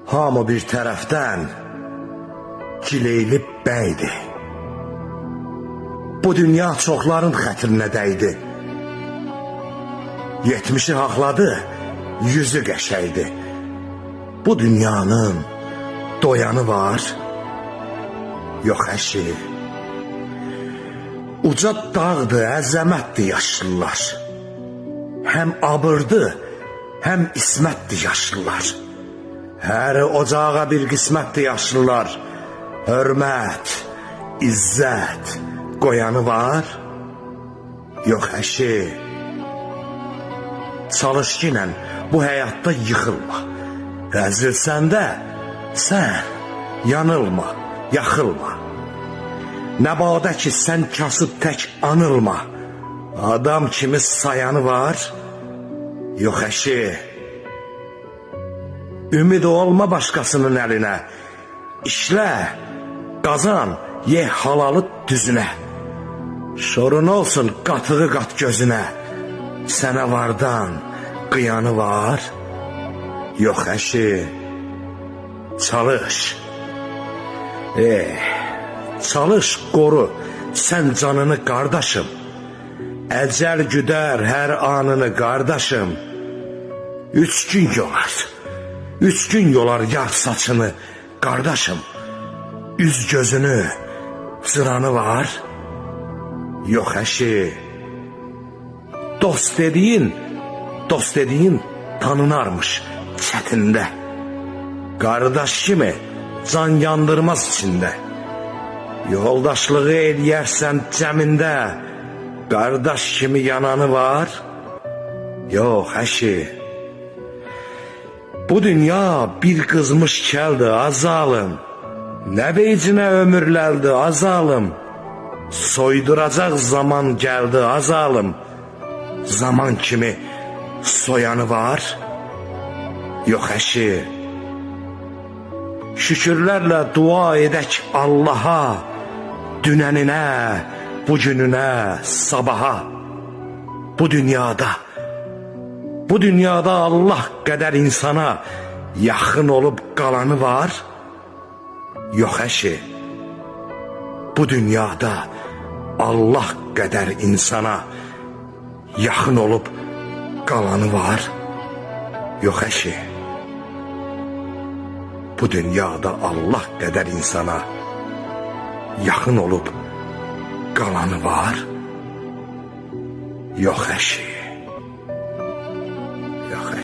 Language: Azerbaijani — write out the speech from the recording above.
Hamı bir tərəfdən Gileyli bəydi. Bu dünya çoxların xətrinə dəydi. 70'i haqladı, 100'ü qəşəydi. Bu dünyanın doyanı var, yox əşi. Uca dağdı, əzəmətdir yaşlılar. Həm abırdı, həm ismətdir yaşlılar. Hər ocağa bir qismətdir yaşlılar. Hörmət, izzət qoyanı var, yox əşi. Çalış ki ilə bu həyatda yıxılma. Rəzilsən də sən yanılma, yaxılma. Nəbadə ki sən kasıb tək anılma. Adam kimi sayanı var, yox əşi. Ümid olma başqasının əlinə. İşlə, qazan, ye halalı düzünə. Şorun olsun qatığı qat gözünə. Sənə vardan qıyanı var, yox əşi. Çalış. Çalış qoru sən canını qardaşım. Əcəl güdər hər anını qardaşım. 3 gün yolar. 3 gün yolar yar saçını qardaşım. Üz gözünü sıranı var, yox əşi. Dost dediyin tanınarmış çətində. Qardaş kimi can yandırmaz içində. Yoldaşlığı eləyərsən cəmində. Qardaş kimi yananı var, yox əşi. Bu dünya bir qızmış kəldir azalım. Nə becinə ömürləldi azalım. Soyduracaq zaman gəldi azalım. Zaman kimi soyanı var, yox əşi. Şükürlərlə dua edək Allaha, dünəninə, bugününə, sabaha. Bu dünyada Allah qədər insana yaxın olub qalanı var, yox əşi. Bu dünyada Allah qədər insana yaxın olub qalanı var, yox əşi. Bu dünyada Allah qədər insana yaxın olub qalanı var, yox əşi.